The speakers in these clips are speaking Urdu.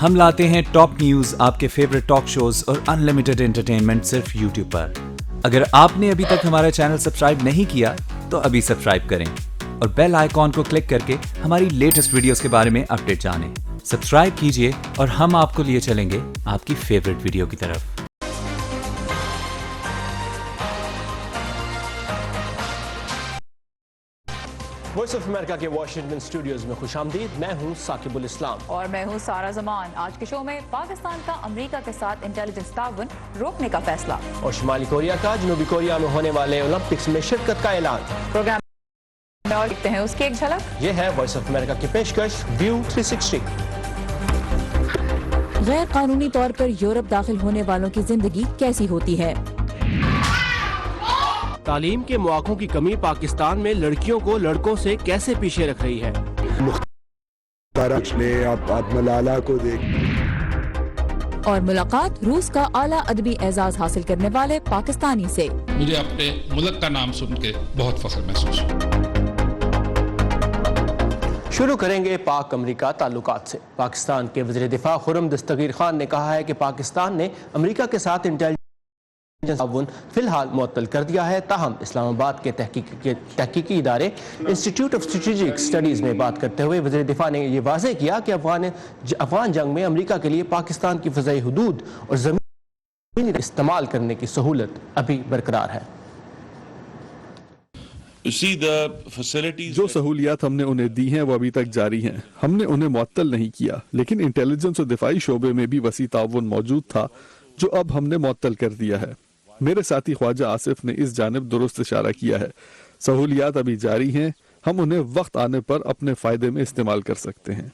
ہم لاتے ہیں ٹاپ نیوز، آپ کے فیوریٹ ٹاک شوز اور انلمیٹڈ انٹرٹینمنٹ صرف یوٹیوب پر۔ اگر آپ نے ابھی تک ہمارا چینل سبسکرائب نہیں کیا تو ابھی سبسکرائب کریں اور بیل آئیکن کو کلک کر کے ہماری لیٹسٹ ویڈیوز کے بارے میں اپڈیٹ جانیں۔ سبسکرائب کیجئے اور ہم آپ کو لیے چلیں گے آپ کی فیوریٹ ویڈیو کی طرف۔ وائس آف امریکہ کے واشنگٹن اسٹوڈیوز میں خوش آمدید۔ میں ہوں ثاقب الاسلام اور میں ہوں سارا زمان۔ آج کے شو میں پاکستان کا امریکہ کے ساتھ انٹیلیجنس تعاون روکنے کا فیصلہ، اور شمالی کوریا کا جنوبی کوریا میں ہونے والے اولمپکس میں شرکت کا اعلان۔ پروگرام میں اور دیکھتے ہیں اس کی ایک جھلک۔ یہ ہے وائس آف امریکہ کی پیشکش ویو 360۔ غیر قانونی طور پر یورپ داخل ہونے والوں کی زندگی کیسی ہوتی ہے؟ تعلیم کے مواقع کی کمی پاکستان میں لڑکیوں کو لڑکوں سے کیسے پیچھے رکھ رہی ہے؟ آپ ملالہ کو دیکھ۔ اور ملاقات روس کا اعلیٰ ادبی اعزاز حاصل کرنے والے پاکستانی سے۔ مجھے اپنے ملک کا نام سن کے بہت فخر محسوس ہوا۔ شروع کریں گے پاک امریکہ تعلقات سے۔ پاکستان کے وزیر دفاع خرم دستگیر خان نے کہا ہے کہ پاکستان نے امریکہ کے ساتھ انٹیلیجنس تعاون فی الحال معطل کر دیا ہے، تاہم اسلام آباد کے تحقیقی ادارے انسٹیٹیوٹ آف اسٹریٹجک اسٹڈیز میں بات کرتے ہوئے وزیر دفاع نے یہ واضح کیا کہ افغان جنگ میں امریکہ کے لیے پاکستان کی فضائی حدود اور زمین استعمال کرنے کی سہولت ابھی برقرار ہے۔ جو سہولیات ہم نے انہیں دی ہیں وہ ابھی تک جاری ہیں، ہم نے انہیں معطل نہیں کیا، لیکن انٹیلیجنس اور دفاعی شعبے میں بھی وسیع تعاون موجود تھا جو اب ہم نے معطل کر دیا ہے۔ میرے ساتھی خواجہ آصف نے اس جانب درست اشارہ کیا ہے۔ سہولیات ابھی جاری ہیں، ہم انہیں وقت آنے پر اپنے فائدے میں استعمال کر سکتے ہیں۔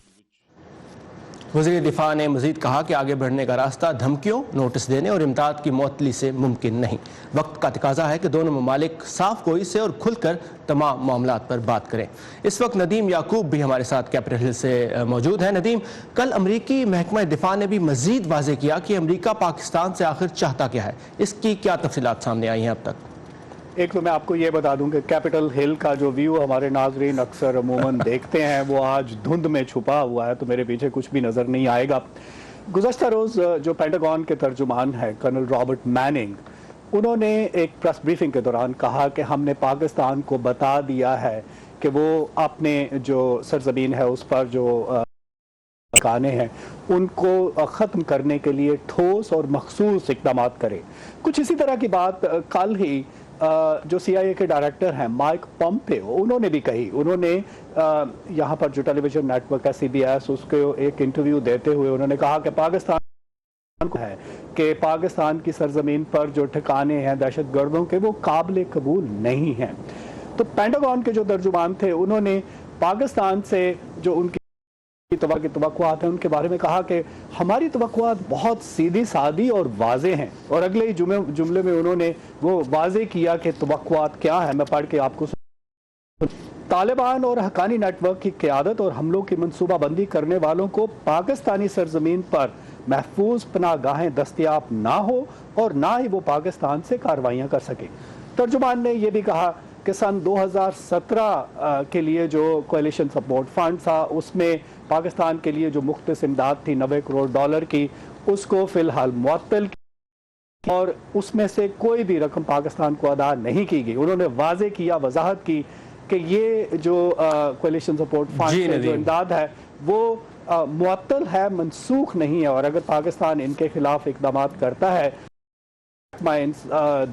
وزیر دفاع نے مزید کہا کہ آگے بڑھنے کا راستہ دھمکیوں، نوٹس دینے اور امداد کی معطلی سے ممکن نہیں۔ وقت کا تقاضا ہے کہ دونوں ممالک صاف گوئی سے اور کھل کر تمام معاملات پر بات کریں۔ اس وقت ندیم یعقوب بھی ہمارے ساتھ کیپٹل ہل سے موجود ہیں۔ ندیم، کل امریکی محکمہ دفاع نے بھی مزید واضح کیا کہ امریکہ پاکستان سے آخر چاہتا کیا ہے، اس کی کیا تفصیلات سامنے آئی ہیں اب تک؟ ایک تو میں آپ کو یہ بتا دوں کہ کیپٹل ہل کا جو ویو ہمارے ناظرین اکثر عموماً دیکھتے ہیں وہ آج دھند میں چھپا ہوا ہے، تو میرے پیچھے کچھ بھی نظر نہیں آئے گا۔ گزشتہ روز جو پینٹاگون کے ترجمان ہیں کرنل رابرٹ میننگ، انہوں نے ایک پریس بریفنگ کے دوران کہا کہ ہم نے پاکستان کو بتا دیا ہے کہ وہ اپنے جو سرزمین ہے اس پر جو ٹھکانے ہیں ان کو ختم کرنے کے لیے ٹھوس اور مخصوص اقدامات کرے۔ کچھ اسی طرح کی بات کل ہی جو سی آئی اے کے ڈائریکٹر ہیں مائک پومپیو، انہوں نے بھی کہی۔ انہوں نے یہاں پر جو ٹیلی ویژن نیٹ ورک ہے CBS، اس کو ایک انٹرویو دیتے ہوئے انہوں نے کہا کہ پاکستان کو ہے کہ پاکستان کی سرزمین پر جو ٹھکانے ہیں دہشت گردوں کے وہ قابل قبول نہیں ہیں۔ تو پینٹاگون کے جو ترجمان تھے انہوں نے پاکستان سے جو ان کی توقعات ہیں ان کے بارے میں کہا کہ ہماری توقعات بہت سیدھی سادی اور واضح ہیں، اور اگلے ہی جملے میں انہوں نے وہ واضح کیا کہ توقعات کیا ہے۔ میں پڑھ کے آپ کو طالبان اور حقانی نیٹ ورک کی قیادت اور حملوں کی منصوبہ بندی کرنے والوں کو پاکستانی سرزمین پر محفوظ پناہ گاہیں دستیاب نہ ہو اور نہ ہی وہ پاکستان سے کارروائیاں کر سکے۔ ترجمان نے یہ بھی کہا کہ سن 2017 کے لیے جو کولیشن سپورٹ فنڈ تھا اس میں پاکستان کے لیے جو مختص امداد تھی $90 کروڑ کی، اس کو فی الحال معطل کیا اور اس میں سے کوئی بھی رقم پاکستان کو ادا نہیں کی گئی۔ انہوں نے واضح کیا، وضاحت کی کہ یہ جو کولیشن سپورٹ فنڈ سے جو امداد ہے وہ معطل ہے، منسوخ نہیں ہے، اور اگر پاکستان ان کے خلاف اقدامات کرتا ہے،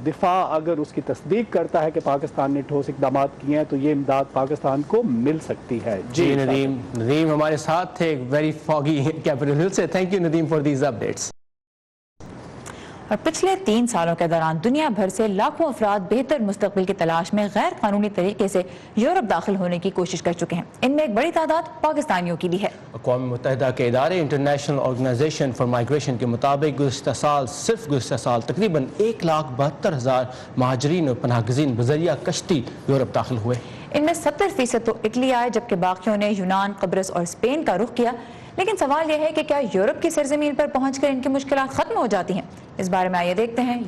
دفاع اگر اس کی تصدیق کرتا ہے کہ پاکستان نے ٹھوس اقدامات کیے ہیں تو یہ امداد پاکستان کو مل سکتی ہے۔ جی ندیم ہمارے ساتھ تھے ویری فاگی کیپٹل ہل سے۔ Thank you Nadeem for these updates. اور پچھلے 3 سالوں کے دوران دنیا بھر سے لاکھوں افراد بہتر مستقبل کی تلاش میں غیر قانونی طریقے سے یورپ داخل ہونے کی کوشش کر چکے ہیں۔ ان میں ایک بڑی تعداد پاکستانیوں کی بھی ہے۔ اقوام متحدہ کے ادارے انٹرنیشنل آرگنائزیشن فار مائگریشن کے مطابق صرف گزشتہ سال تقریباً 1,72,000 مہاجرین اور پناہ گزین بذریعہ کشتی یورپ داخل ہوئے۔ ان میں 70% تو اٹلی آئے، جبکہ باقیوں نے یونان، قبرص اور اسپین کا رخ کیا۔ لیکن سوال یہ ہے کہ کیا یورپ کی سرزمین پر پہنچ کر ان کی مشکلات ختم ہو جاتی ہیں؟ اس بارے میں آئیے دیکھتے ہیں۔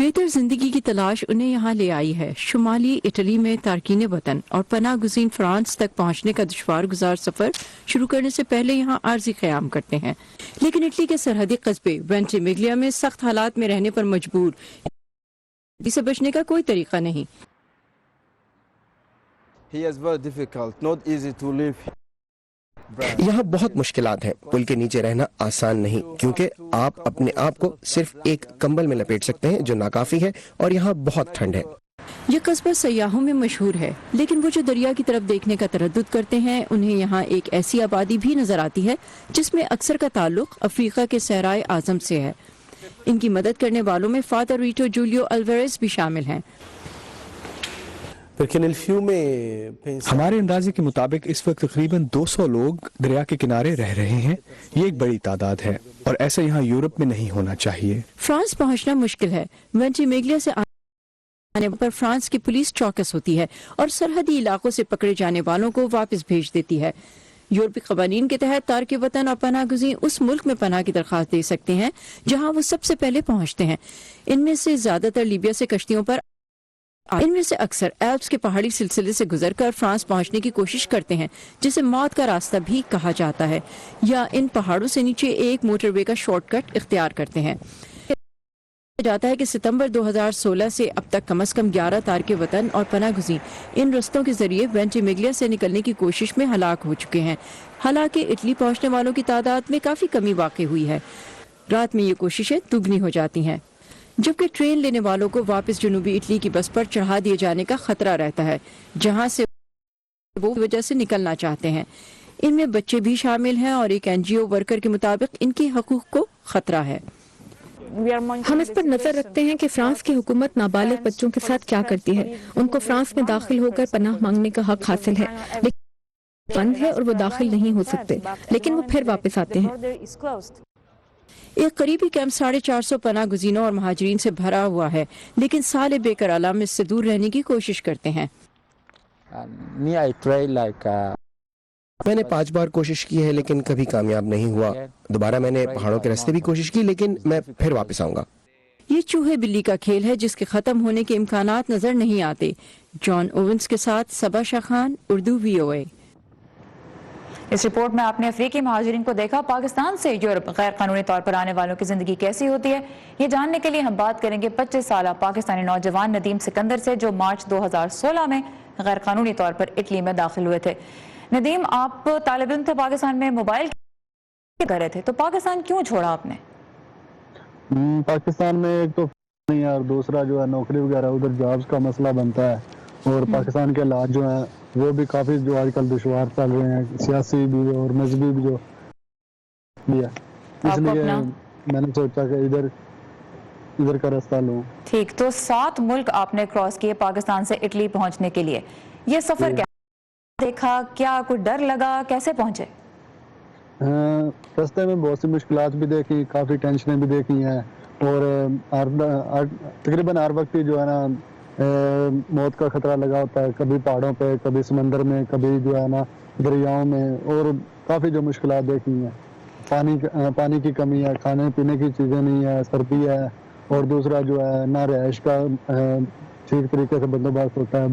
بہتر زندگی کی تلاش انہیں یہاں لے آئی ہے۔ شمالی اٹلی میں تارکین وطن اور پناہ گزین فرانس تک پہنچنے کا دشوار گزار سفر شروع کرنے سے پہلے یہاں عارضی قیام کرتے ہیں، لیکن اٹلی کے سرحدی قصبے وینٹیمیگلیا میں سخت حالات میں رہنے پر مجبور، اس سے بچنے کا کوئی طریقہ نہیں۔ یہاں بہت مشکلات ہیں، پل کے نیچے رہنا آسان نہیں، کیونکہ آپ اپنے آپ کو صرف ایک کمبل میں لپیٹ سکتے ہیں جو ناکافی ہے، اور یہاں بہت ٹھنڈ ہے۔ یہ قصبہ سیاحوں میں مشہور ہے، لیکن وہ جو دریا کی طرف دیکھنے کا تردد کرتے ہیں انہیں یہاں ایک ایسی آبادی بھی نظر آتی ہے جس میں اکثر کا تعلق افریقہ کے صحرائے اعظم سے ہے۔ ان کی مدد کرنے والوں میں فادر ریٹو جولیو الویرز بھی شامل ہیں۔ ہمارے اندازے کے مطابق اس وقت تقریباً 200 لوگ دریا کے کنارے رہ رہے ہیں۔ یہ ایک بڑی تعداد ہے اور ایسا یہاں یورپ میں نہیں ہونا چاہیے۔ فرانس پہنچنا مشکل ہے۔ وینٹیمیگلیا سے آنے پر فرانس کی پولیس چوکس ہوتی ہے اور سرحدی علاقوں سے پکڑے جانے والوں کو واپس بھیج دیتی ہے۔ یورپی قوانین کے تحت تارک وطن اور پناہ گزین اس ملک میں پناہ کی درخواست دے سکتے ہیں جہاں وہ سب سے پہلے پہنچتے ہیں۔ ان میں سے زیادہ تر لیبیا سے کشتیوں پر، ان میں سے اکثر ایلپس کے پہاڑی سلسلے سے گزر کر فرانس پہنچنے کی کوشش کرتے ہیں، جسے موت کا راستہ بھی کہا جاتا ہے، یا ان پہاڑوں سے نیچے ایک موٹر وے کا شارٹ کٹ اختیار کرتے ہیں۔ کہا جاتا ہے کہ ستمبر 2016 سے اب تک کم از کم 11 تارک وطن اور پناہ گزین ان رستوں کے ذریعے وینٹیمیگلیا سے نکلنے کی کوشش میں ہلاک ہو چکے ہیں۔ حالانکہ اٹلی پہنچنے والوں کی تعداد میں کافی کمی واقع ہوئی ہے۔ رات میں یہ کوششیں دگنی ہو جاتی ہیں، جبکہ ٹرین لینے والوں کو واپس جنوبی اٹلی کی بس پر چڑھا دیے جانے کا خطرہ رہتا ہے، جہاں سے وہ وجہ سے نکلنا چاہتے ہیں۔ ان میں بچے بھی شامل ہیں اور ایک NGO ورکر کے مطابق ان کے حقوق کو خطرہ ہے۔ ہم اس پر نظر رکھتے ہیں کہ فرانس کی حکومت نابالغ بچوں کے ساتھ کیا کرتی ہے۔ ان کو فرانس میں داخل ہو کر پناہ مانگنے کا حق حاصل ہے، لیکن بند ہے اور وہ داخل نہیں ہو سکتے، لیکن وہ پھر واپس آتے ہیں۔ ایک قریبی کیمپ 450 پناہ گزینوں اور مہاجرین سے بھرا ہوا ہے، لیکن سال بیکر عالم اس سے دور رہنے کی کوشش کرتے ہیں۔ میں نے 5 بار کوشش کی ہے لیکن کبھی کامیاب نہیں ہوا۔ دوبارہ میں نے پہاڑوں کے راستے بھی کوشش کی، لیکن میں پھر واپس آؤں گا۔ یہ چوہے بلی کا کھیل ہے جس کے ختم ہونے کے امکانات نظر نہیں آتے۔ جان اوونز کے ساتھ صبا شاہ خان، اردو VOA۔ اس رپورٹ میں آپ نے افریقی مہاجرین کو دیکھا۔ پاکستان سے یورپ غیر قانونی طور پر آنے والوں کی زندگی کیسی ہوتی ہے، یہ جاننے کے لیے ہم بات کریں گے 25 سالہ پاکستانی نوجوان ندیم سکندر سے، جو مارچ 2016 میں غیر قانونی طور پر اٹلی میں داخل ہوئے تھے۔ ندیم، آپ طالب علم تھے، پاکستان میں موبائل کر رہے تھے، تو پاکستان کیوں چھوڑا آپ نے؟ پاکستان میں ایک تو نہیں ہے، اور دوسرا جو ہے نوکری وغیرہ ادھر جابز کا مسئلہ بنتا ہے، اور پاکستان کے حالات جو ہیں وہ بھی کافی جو آج کل دشوار چل رہے ہیں، سیاسی بھی اور مذہبی بھی جو بھی ہے، اس لیے میں نے سوچا کہ ادھر کا راستہ لوں۔ ٹھیک، تو 7 ملک آپ نے کراس کیے پاکستان سے اٹلی پہنچنے کے لیے، یہ سفر کیا دیکھا، کیا کوئی ڈر لگا، کیسے پہنچے؟ راستے میں بہت سی مشکلات بھی دیکھی، کافی ٹینشنیں بھی دیکھی ہیں، اور تقریباً ہر وقت جو ہے نا موت کا خطرہ لگا ہوتا ہے، کبھی پہاڑوں پہ، کبھی سمندر میں، کبھی جو ہے نا دریاؤں میں، اور کافی جو مشکلات دیکھی ہیں۔ پانی کی کمی ہے، کھانے پینے کی چیزیں نہیں ہے، سردی ہے، اور دوسرا جو ہے نہ رہائش کا ٹھیک طریقے سے بندوبست ہوتا ہے،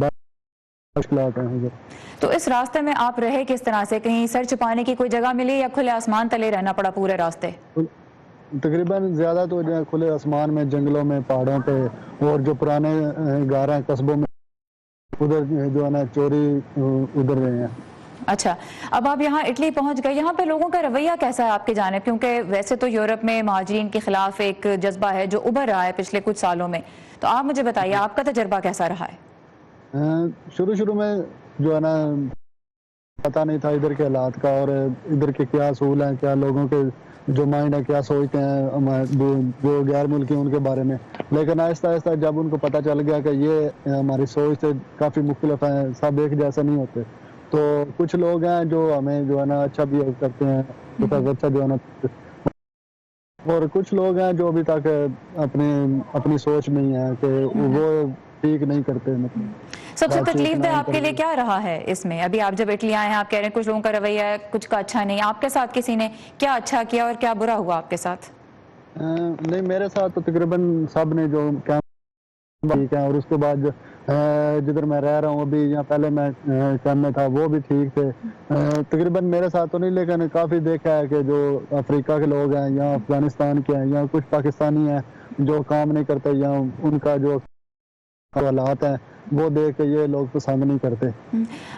مشکلات ہیں۔ تو اس راستے میں آپ رہے کس طرح سے؟ کہیں سر چھپانے کی کوئی جگہ ملی یا کھلے آسمان تلے رہنا پڑا پورے راستے؟ تقریباً زیادہ تو جو ہے کھلے آسمان میں، جنگلوں میں، پہاڑوں پہ، اور جو پرانے گھر ہیں قصبوں میں، ادھر جو ہے نا چوری ادھر رہے ہیں۔ اچھا، اب آپ یہاں اٹلی پہنچ گئے، یہاں پہ لوگوں کا رویہ کیسا ہے آپ کی جانب؟ کیونکہ ویسے تو یورپ میں مہاجرین کے خلاف ایک جذبہ ہے جو ابھر رہا ہے پچھلے کچھ سالوں میں، تو آپ مجھے بتائیے آپ کا تجربہ کیسا رہا ہے؟ شروع میں جو ہے نا پتہ نہیں تھا ادھر کے حالات کا، اور ادھر کے کیا اصول ہیں، کیا لوگوں کے جو مائنڈ ہے، کیا سوچتے ہیں جو غیر ملکی ان کے بارے میں، لیکن آہستہ آہستہ جب ان کو پتہ چل گیا کہ یہ ہماری سوچ سے کافی مختلف ہیں، سب ایک جیسا نہیں ہوتے، تو کچھ لوگ ہیں جو ہمیں جو ہے نا اچھا بہیو کرتے ہیں، اچھا جو ہے نا، اور کچھ لوگ ہیں جو ابھی تک اپنی سوچ میں ہی ہیں کہ وہ ٹھیک نہیں کرتے۔ سب سے تکلیف دہ آپ کے لیے کیا رہا ہے اس میں؟ ابھی آپ جب اٹلی آئے ہیں، آپ کہہ رہے ہیں کچھ لوگوں کا رویہ ہے، کچھ کا اچھا نہیں، آپ کے ساتھ کسی نے کیا اچھا کیا اور کیا برا ہوا آپ کے ساتھ؟ نہیں، میرے ساتھ تو تقریباً سب نے جو ٹھیک ہے، اور اس کے بعد جدھر میں رہ رہا ہوں ابھی، یا پہلے میں کیم میں تھا وہ بھی ٹھیک تھے تقریباً میرے ساتھ تو نہیں، لیکن کافی دیکھا ہے کہ جو افریقہ کے لوگ ہیں یا افغانستان کے ہیں یا کچھ پاکستانی ہیں جو کام نہیں کرتے یا ان کا جو حالات ہیں وہ دیکھ کے یہ لوگ پسند نہیں کرتے۔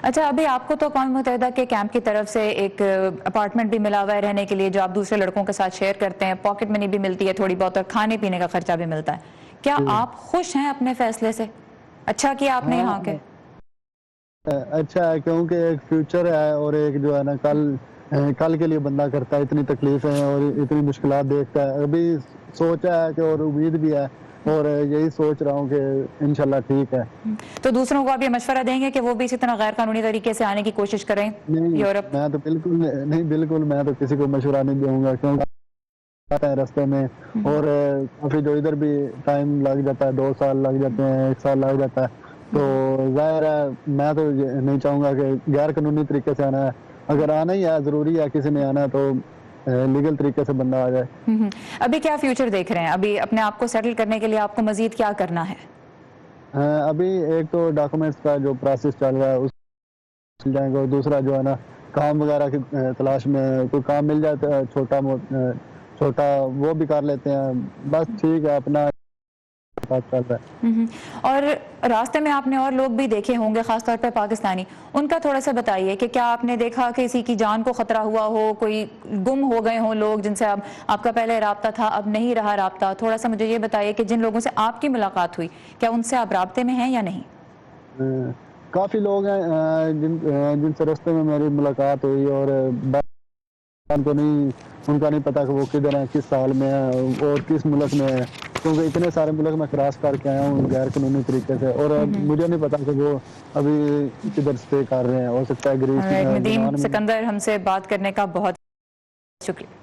اچھا، ابھی آپ کو تو اقوام متحدہ کے کیمپ کی طرف سے ایک اپارٹمنٹ بھی ملا ہوا ہے رہنے کے لیے جو آپ دوسرے لڑکوں کے ساتھ شیئر کرتے ہیں، پاکٹ منی بھی ملتی ہے تھوڑی بہت اور کھانے پینے کا خرچہ بھی ملتا ہے، کیا آپ خوش ہیں اپنے فیصلے سے؟ اچھا کیا آپ نے یہاں کے؟ اچھا ہے، کیونکہ ایک فیوچر ہے اور ایک جو ہے نا کل کے لیے بندہ کرتا ہے، اتنی تکلیفیں اور اتنی مشکلات دیکھتا ہے، ابھی سوچا ہے کہ اور امید بھی ہے اور یہی سوچ رہا ہوں کہ انشاءاللہ ٹھیک ہے۔ تو دوسروں کو آپ یہ مشورہ دیں گے کہ وہ بھی اسی طرح غیر قانونی طریقے سے آنے کی کوشش کریں یورپ؟ میں تو بالکل میں تو کسی کو مشورہ نہیں دوں گا، کیونکہ راستے میں اور کافی جو ادھر بھی ٹائم لگ جاتا ہے، 2 سال لگ جاتے ہیں، 1 سال لگ جاتا ہے، تو ظاہر ہے میں تو نہیں چاہوں گا کہ غیر قانونی طریقے سے آنا ہے، اگر آنا ہی ہے ضروری ہے کسی نے آنا تو لیگل طریقے سے بندہ آ جائے۔ ابھی کیا فیوچر دیکھ رہے ہیں؟ ابھی اپنے آپ کو سیٹل کرنے کے لیے آپ کو مزید کیا کرنا ہے؟ ابھی ایک تو ڈاکومنٹس کا جو پروسیس چل رہا ہے اس مل جائیں گے، اور دوسرا جو ہے نا کام وغیرہ کی تلاش میں کوئی کام مل جاتا ہے چھوٹا وہ بھی کر لیتے ہیں، بس ٹھیک ہے اپنا چل رہا ہے۔ اور راستے میں آپ نے اور لوگ بھی دیکھے ہوں گے خاص طور پہ پاکستانی، ان کا تھوڑا سا بتائیے کہ کیا آپ نے دیکھا کہ کسی کی جان کو خطرہ ہوا ہو، کوئی گم ہو گئے ہوں لوگ جن سے آپ کا پہلے رابطہ تھا اب نہیں رہا رابطہ؟ تھوڑا سا مجھے یہ بتائیے کہ جن لوگوں سے آپ کی ملاقات ہوئی کیا ان سے آپ رابطے میں ہیں یا نہیں؟ کافی لوگ ہیں جن سے راستے میں میری ملاقات ہوئی اور ان کا نہیں پتا کہ وہ کدھر ہیں، کس سال میں ہیں اور کس ملک میں ہیں، کیونکہ اتنے سارے ملک میں کراس کر کے آیا ہوں غیر قانونی طریقے سے، اور مجھے نہیں پتا کہ وہ ابھی کدھر سٹے کر رہے ہیں، ہو سکتا ہے گریس میں۔ ندیم سکندر ہم سے بات کرنے کا بہت شکریہ۔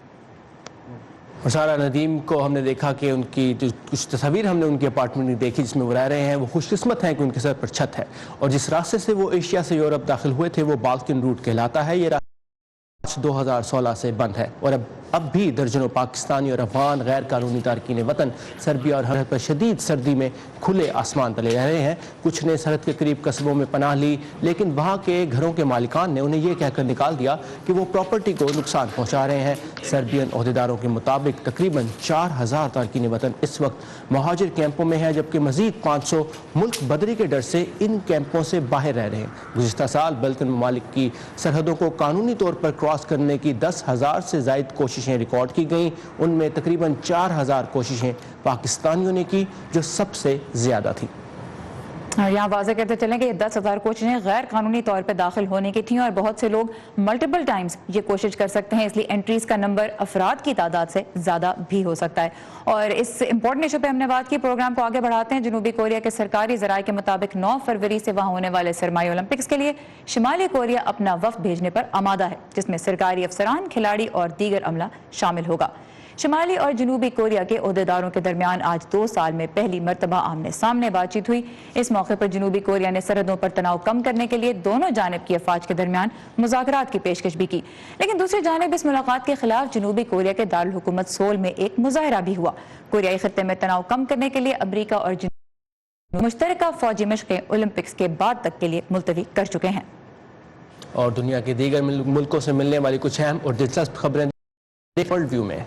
اور سارا ندیم کو ہم نے دیکھا کہ ان کی جو کچھ تصاویر ہم نے ان کے اپارٹمنٹ میں دیکھی جس میں وہ رہ رہے ہیں، وہ خوش قسمت ہیں کہ ان کے سر پر چھت ہے، اور جس راستے سے وہ ایشیا سے یورپ داخل ہوئے تھے وہ بالکن روٹ کہلاتا ہے، یہ 2016 سے بند ہے، اور اب بھی درجنوں پاکستانی اور افغان غیر قانونی تارکین وطن سربیا اور سرحد پر شدید سردی میں کھلے آسمان تلے رہ رہے ہیں۔ کچھ نے سرحد کے قریب قصبوں میں پناہ لی، لیکن وہاں کے گھروں کے مالکان نے انہیں یہ کہہ کر نکال دیا کہ وہ پراپرٹی کو نقصان پہنچا رہے ہیں۔ سربین عہدیداروں کے مطابق تقریباً 4000 تارکین وطن اس وقت مہاجر کیمپوں میں ہیں، جبکہ مزید 500 ملک بدری کے ڈر سے ان کیمپوں سے باہر رہ رہے ہیں۔ گزشتہ سال بالکن ممالک کی سرحدوں کو قانونی طور پر کراس کرنے کی 10,000 سے زائد کوششیں ریکارڈ کی گئیں، ان میں تقریباً 4000 کوششیں پاکستانیوں نے کی جو سب سے زیادہ تھیں۔ یہاں واضح کرتے چلیں کہ یہ 10,000 کوششیں غیر قانونی طور پہ داخل ہونے کی تھیں، اور بہت سے لوگ ملٹیپل ٹائمز یہ کوشش کر سکتے ہیں، اس لیے انٹریز کا نمبر افراد کی تعداد سے زیادہ بھی ہو سکتا ہے۔ اور اس امپورٹنٹ ایشو پہ ہم نے بات کی، پروگرام کو آگے بڑھاتے ہیں۔ جنوبی کوریا کے سرکاری ذرائع کے مطابق 9 فروری سے وہاں ہونے والے سرمائی اولمپکس کے لیے شمالی کوریا اپنا وفد بھیجنے پر آمادہ ہے، جس میں سرکاری افسران، کھلاڑی اور دیگر عملہ شامل ہوگا۔ شمالی اور جنوبی کوریا کے عہدیداروں کے درمیان آج 2 سال میں پہلی مرتبہ آمنے سامنے بات چیت ہوئی۔ اس موقع پر جنوبی کوریا نے سرحدوں پر تناؤ کم کرنے کے لیے دونوں جانب کی افواج کے درمیان مذاکرات کی پیشکش بھی کی، لیکن دوسری جانب اس ملاقات کے خلاف جنوبی کوریا کے دارالحکومت سول میں ایک مظاہرہ بھی ہوا۔ کوریائی خطے میں تناؤ کم کرنے کے لیے امریکہ اور مشترکہ فوجی مشقیں اولمپکس کے بعد تک کے لیے ملتوی کر چکے ہیں۔ اور دنیا کے دیگر ملکوں سے ملنے والی کچھ اہم اور دلچسپ خبریں ورلڈ ویو میں۔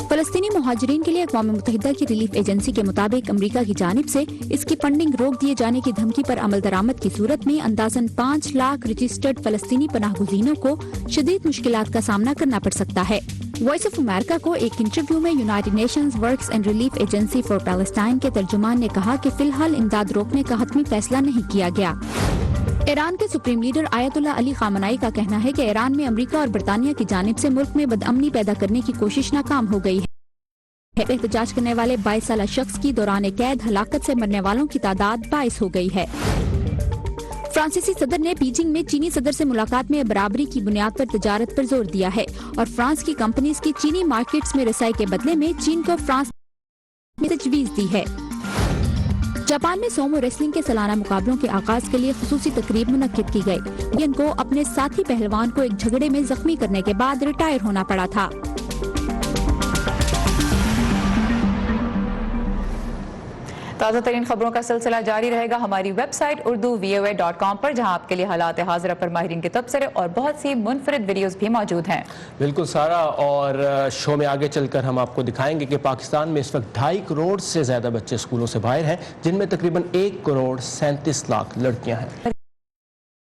فلسطینی مہاجرین کے لیے اقوام متحدہ کی ریلیف ایجنسی کے مطابق امریکہ کی جانب سے اس کی فنڈنگ روک دیے جانے کی دھمکی پر عمل درآمد کی صورت میں اندازاً 5 لاکھ رجسٹرڈ فلسطینی پناہ گزینوں کو شدید مشکلات کا سامنا کرنا پڑ سکتا ہے۔ وائس آف امریکہ کو ایک انٹرویو میں United nations works and relief agency for Palestine کے ترجمان نے کہا کہ فی الحال امداد روکنے کا حتمی فیصلہ نہیں کیا گیا۔ ایران کے سپریم لیڈر آیت اللہ علی خامنائی کا کہنا ہے کہ ایران میں امریکہ اور برطانیہ کی جانب سے ملک میں بدامنی پیدا کرنے کی کوشش ناکام ہو گئی ہے۔ احتجاج کرنے والے 22 سالہ شخص کی دوران قید ہلاکت سے مرنے والوں کی تعداد 22 ہو گئی ہے۔ فرانسیسی صدر نے بیجنگ میں چینی صدر سے ملاقات میں برابری کی بنیاد پر تجارت پر زور دیا ہے اور فرانس کی کمپنیز کی چینی مارکیٹس میں رسائی کے بدلے میں چین کو فرانس میں تجویز دی ہے۔ جاپان میں سومو ریسلنگ کے سالانہ مقابلوں کے آغاز کے لیے خصوصی تقریب منعقد کی گئی۔ ان کو اپنے ساتھی پہلوان کو ایک جھگڑے میں زخمی کرنے کے بعد ریٹائر ہونا پڑا تھا۔ تازہ ترین خبروں کا سلسلہ جاری رہے گا ہماری ویب سائٹ urduvoa.com پر، جہاں آپ کے لیے حالات حاضرہ پر ماہرین کے تبصرے اور بہت سی منفرد ویڈیوز بھی موجود ہیں۔ بالکل سارا، اور شو میں آگے چل کر ہم آپ کو دکھائیں گے کہ پاکستان میں اس وقت 2.5 کروڑ سے زیادہ بچے اسکولوں سے باہر ہیں، جن میں تقریباً 1 کروڑ 37 لاکھ لڑکیاں ہیں۔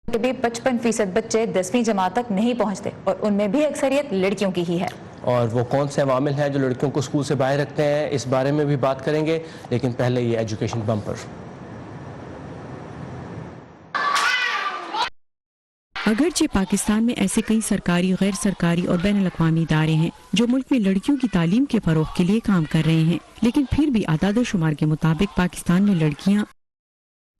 کہ بھی 55% بچے 10ویں جماعت تک نہیں پہنچتے، اور ان میں بھی اکثریت لڑکیوں کی ہی ہے۔ اور وہ کون سے عوامل ہیں جو لڑکیوں کو اسکول سے باہر رکھتے ہیں، اس بارے میں بھی بات کریں گے، لیکن پہلے یہ ایجوکیشن بمپر۔ اگرچہ پاکستان میں ایسے کئی سرکاری، غیر سرکاری اور بین الاقوامی ادارے ہیں جو ملک میں لڑکیوں کی تعلیم کے فروغ کے لیے کام کر رہے ہیں، لیکن پھر بھی اعداد و شمار کے مطابق پاکستان میں لڑکیاں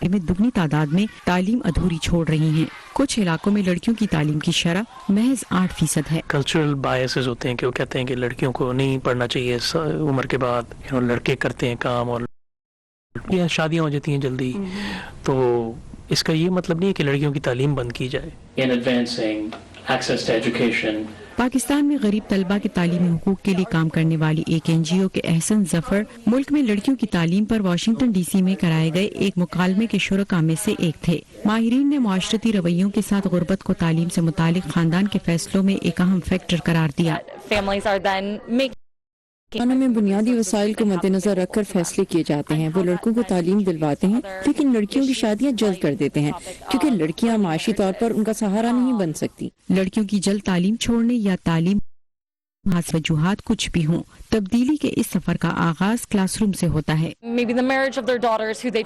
میں دگنی تعداد میں تعلیم ادھوری چھوڑ رہی ہیں۔ کچھ علاقوں میں لڑکیوں کی تعلیم کی شرح محض 8% ہے۔ کلچرل بائسز ہوتے ہیں کہ وہ کہتے ہیں کہ لڑکیوں کو نہیں پڑھنا چاہیے عمر کے بعد، لڑکے کرتے ہیں کام اور شادیاں ہو جاتی ہیں جلدی، تو اس کا یہ مطلب نہیں ہے کہ لڑکیوں کی تعلیم بند کی جائے۔ پاکستان میں غریب طلبہ کے تعلیمی حقوق کے لیے کام کرنے والی ایک NGO کے احسن ظفر ملک میں لڑکیوں کی تعلیم پر واشنگٹن ڈی سی میں کرائے گئے ایک مکالمے کے شرکاء میں سے ایک تھے۔ ماہرین نے معاشرتی رویوں کے ساتھ غربت کو تعلیم سے متعلق خاندان کے فیصلوں میں ایک اہم فیکٹر قرار دیا۔ خانوں میں بنیادی وسائل کو مد نظر رکھ کر فیصلے کیے جاتے ہیں۔ وہ لڑکوں کو تعلیم دلواتے ہیں، لیکن لڑکیوں کی شادیاں جلد کر دیتے ہیں، کیونکہ لڑکیاں معاشی طور پر ان کا سہارا نہیں بن سکتی۔ لڑکیوں کی جلد تعلیم چھوڑنے یا تعلیم حاصل وجوہات کچھ بھی ہوں، تبدیلی کے اس سفر کا آغاز کلاس روم سے ہوتا ہے۔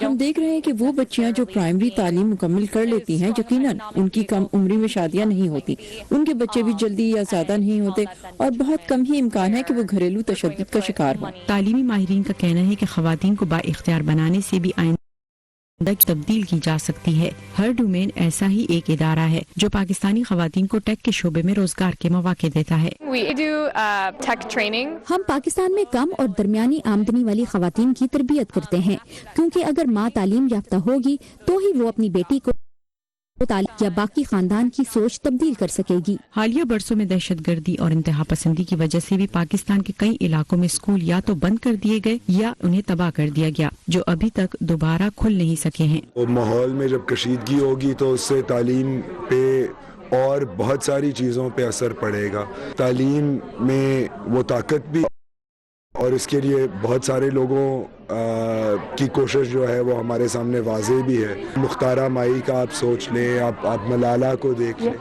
ہم دیکھ رہے ہیں کہ وہ بچیاں جو پرائمری تعلیم مکمل کر لیتی ہیں، یقیناً ان کی کم عمری میں شادیاں نہیں ہوتی، ان کے بچے بھی جلدی یا زیادہ نہیں ہوتے، اور بہت کم ہی امکان ہے کہ وہ گھریلو تشدد کا شکار ہوں۔ تعلیمی ماہرین کا کہنا ہے کہ خواتین کو با اختیار بنانے سے بھی آئندہ تبدیل کی جا سکتی ہے۔ ہر ڈومین ایسا ہی ایک ادارہ ہے جو پاکستانی خواتین کو ٹیک کے شعبے میں روزگار کے مواقع دیتا ہے۔ ہم پاکستان میں کم اور درمیانی آمدنی والی خواتین کی تربیت کرتے ہیں، کیونکہ اگر ماں تعلیم یافتہ ہوگی تو ہی وہ اپنی بیٹی کو تعلیم یا باقی خاندان کی سوچ تبدیل کر سکے گی۔ حالیہ برسوں میں دہشت گردی اور انتہا پسندی کی وجہ سے بھی پاکستان کے کئی علاقوں میں اسکول یا تو بند کر دیے گئے یا انہیں تباہ کر دیا گیا، جو ابھی تک دوبارہ کھل نہیں سکے ہیں۔ ماحول میں جب کشیدگی ہوگی تو اس سے تعلیم پہ اور بہت ساری چیزوں پہ اثر پڑے گا۔ تعلیم میں وہ طاقت بھی، اور اس کے لیے بہت سارے لوگوں کی کوشش جو ہے وہ ہمارے سامنے واضح بھی ہے۔ مختارہ مائی کا آپ سوچ لیں، آپ ملالہ کو دیکھ لیں۔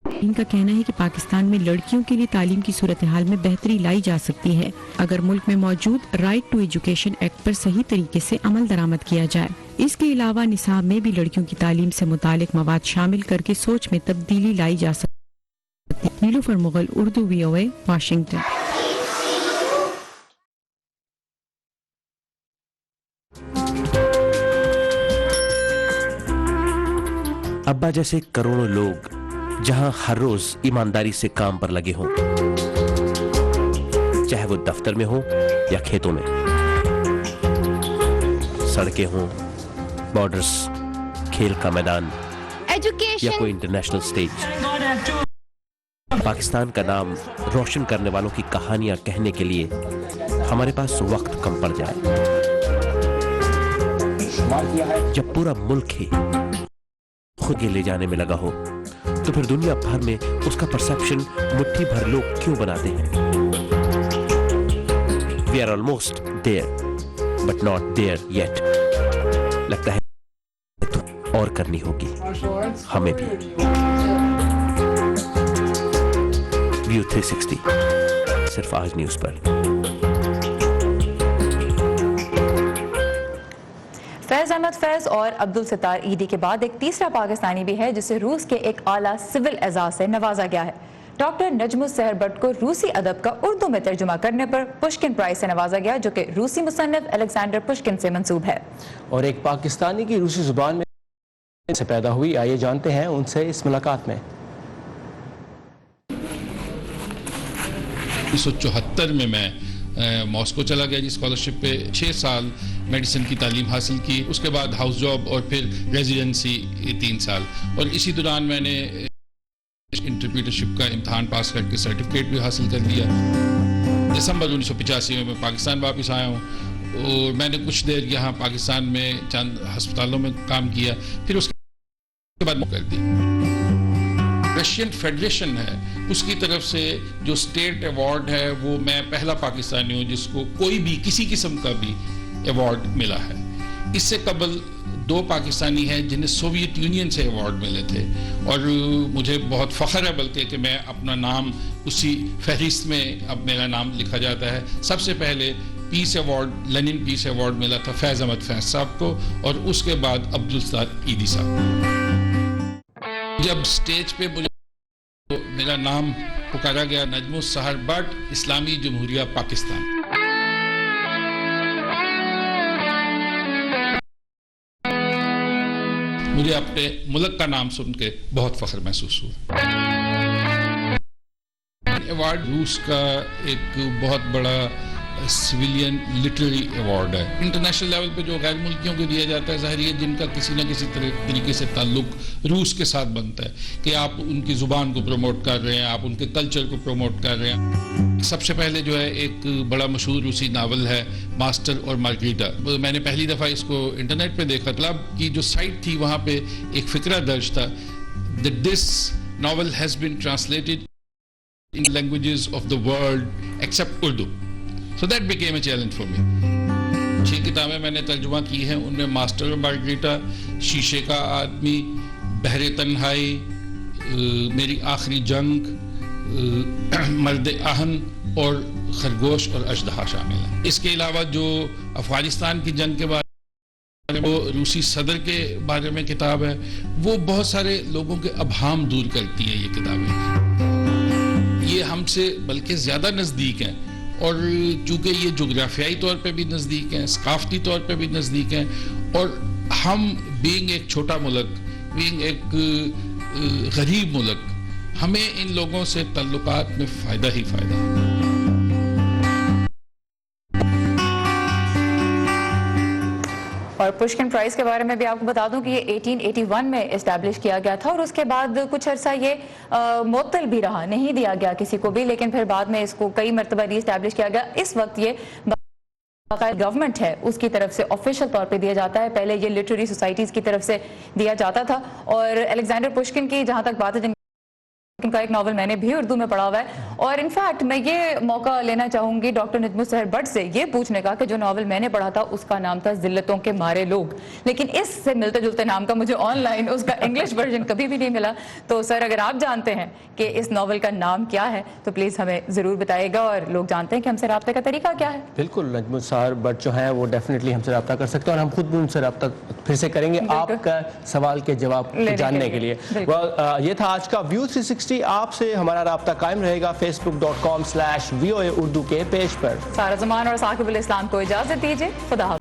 ان کا کہنا ہے کہ پاکستان میں لڑکیوں کے لیے تعلیم کی صورتحال میں بہتری لائی جا سکتی ہے اگر ملک میں موجود رائٹ ٹو ایجوکیشن ایکٹ پر صحیح طریقے سے عمل درآمد کیا جائے۔ اس کے علاوہ نصاب میں بھی لڑکیوں کی تعلیم سے متعلق مواد شامل کر کے سوچ میں تبدیلی لائی جا سکتی ہے۔ نیلوفر مغل، اردو VOA، واشنگٹن۔ ابا جیسے کروڑوں لوگ جہاں ہر روز ایمانداری سے کام پر لگے ہوں، چاہے وہ دفتر میں ہوں یا کھیتوں میں، سڑکیں ہوں، بارڈرز، کھیل کا میدان یا کوئی انٹرنیشنل سٹیج، پاکستان کا نام روشن کرنے والوں کی کہانیاں کہنے کے لیے ہمارے پاس وقت کم پڑ جائے۔ جب پورا ملک ہی خود یہ لے جانے میں لگا ہو تو پھر دنیا بھر میں اس کا پرسپشن مٹھی بھر لوگ کیوں بناتے ہیں؟ We are almost there, but not there yet. لگتا ہے تو اور کرنی ہوگی ہمیں بھی۔ ویو 360 صرف آج نیوز پر۔ فیض احمد فیض اور عبدالستار ایدی کے بعد ایک تیسرا پاکستانی بھی ہے جسے روس کے ایک اعلیٰ سول اعزاز سے نوازا گیا ہے۔ ڈاکٹر نجم السحر بٹ کو روسی ادب کا اردو میں ترجمہ کرنے پر پشکن پرائز سے نوازا گیا، جو کہ روسی مصنف الیگزینڈر پشکن سے منسوب ہے۔ اور ایک پاکستانی کی روسی زبان میں سے پیدا ہوئی، آئیے جانتے ہیں ان سے اس ملاقات میں۔ 1974 میں ماسکو چلا گیا جی اسکالرشپ پہ، 6 سال میڈیسن کی تعلیم حاصل کی، اس کے بعد ہاؤس جاب اور پھر ریزیڈنسی 3 سال، اور اسی دوران میں نے انٹرپریٹرشپ کا امتحان پاس کر کے سرٹیفکیٹ بھی حاصل کر لیا۔ دسمبر 1985 میں پاکستان واپس آیا ہوں، اور میں نے کچھ دیر یہاں پاکستان میں چند ہسپتالوں میں کام کیا، پھر اس کے بعد کر دی۔ رشین فیڈریشن ہے، اس کی طرف سے جو اسٹیٹ ایوارڈ ہے وہ میں پہلا پاکستانی ہوں جس کو کوئی بھی کسی قسم کا بھی ایوارڈ ملا ہے۔ اس سے قبل 2 پاکستانی ہیں جنہیں سوویت یونین سے ایوارڈ ملے تھے، اور مجھے بہت فخر ہے بلکہ کہ میں اپنا نام اسی فہرست میں اب میرا نام لکھا جاتا ہے۔ سب سے پہلے پیس ایوارڈ، لینن پیس ایوارڈ ملا تھا فیض احمد فیض صاحب کو، اور اس کے بعد عبدالستار عیدی صاحب۔ جب سٹیج پہ مجھے میرا نام پکارا گیا، نجم السحر بٹ، اسلامی جمہوریہ پاکستان، مجھے اپنے ملک کا نام سن کے بہت فخر محسوس ہوا۔ ایوارڈ روس کا ایک بہت بڑا سویلین لٹریری ایوارڈ ہے۔ انٹرنیشنل لیول پہ جو غیر ملکیوں کو دیا جاتا ہے، ظاہر ہے جن کا کسی نہ کسی طریقے سے تعلق روس کے ساتھ بنتا ہے کہ آپ ان کی زبان کو پروموٹ کر رہے ہیں، آپ ان کے کلچر کو پروموٹ کر رہے ہیں۔ سب سے پہلے جو ہے ایک بڑا مشہور روسی ناول ہے ماسٹر اور مارگریٹا، میں نے پہلی دفعہ اس کو انٹرنیٹ پہ دیکھا، کلب کی جو سائٹ تھی وہاں پہ ایک فقرہ درج تھا that this novel has been translated in languages of the world except Urdu. So that became a challenge for me. 6 کتابیں میں نے ترجمہ کی ہیں، ان میں ماسٹر اور مارگریٹا، شیشے کا آدمی، بحر تنہائی، میری آخری جنگ، مرد آہن اور خرگوش اور اژدہا شامل ہیں۔ اس کے علاوہ جو افغانستان کی جنگ کے بارے میں، وہ روسی صدر کے بارے میں کتاب ہے، وہ بہت سارے لوگوں کے ابہام دور کرتی ہیں یہ کتابیں۔ یہ ہم سے بلکہ زیادہ نزدیک ہیں، اور چونکہ یہ جغرافیائی طور پہ بھی نزدیک ہیں، ثقافتی طور پہ بھی نزدیک ہیں، اور ہم بینگ ایک چھوٹا ملک، بینگ ایک غریب ملک، ہمیں ان لوگوں سے تعلقات میں فائدہ ہی فائدہ ہے۔ اور پشکن پرائز کے بارے میں بھی آپ کو بتا دوں کہ یہ 1881 میں اسٹیبلش کیا گیا تھا، اور اس کے بعد کچھ عرصہ یہ معطل بھی رہا، نہیں دیا گیا کسی کو بھی، لیکن پھر بعد میں اس کو کئی مرتبہ ری اسٹیبلش کیا گیا۔ اس وقت یہ گورنمنٹ ہے اس کی طرف سے آفیشل طور پہ دیا جاتا ہے، پہلے یہ لٹریری سوسائٹیز کی طرف سے دیا جاتا تھا۔ اور الیگزینڈر پشکن کی جہاں تک بات ہے، جن کا ایک ناول میں نے بھی اردو میں پڑھا ہوا ہے، اور انفیکٹ میں یہ موقع لینا چاہوں گی ڈاکٹر نجم السحر بٹ سے یہ پوچھنے کا کہ جو ناول میں نے پڑھا تھا اس کا نام تھا ذلتوں کے مارے لوگ، لیکن اس سے ملتے جلتے نام کا مجھے آن لائن اس کا انگلش ورژن کبھی بھی نہیں ملا۔ تو سر اگر آپ جانتے ہیں کہ اس ناول کا نام کیا ہے تو پلیز ہمیں ضرور بتائیے گا، اور لوگ جانتے ہیں کہ ہم سے رابطے کا طریقہ کیا ہے۔ بالکل، نجم السحر بٹ جو ہیں وہ ڈیفینیٹلی ہم سے رابطہ کر سکتے ہیں، اور ہم خود بھی ان سے رابطہ پھر سے کریں گے آپ کا سوال کے جواب جاننے کے لیے۔ یہ تھا آج کا ویو 360، آپ سے ہمارا رابطہ قائم رہے گا facebook.com/VOA اردو کے پیج پر۔ سارا زمان اور ثاقب الاسلام کو اجازت دیجیے، خدا حافظ۔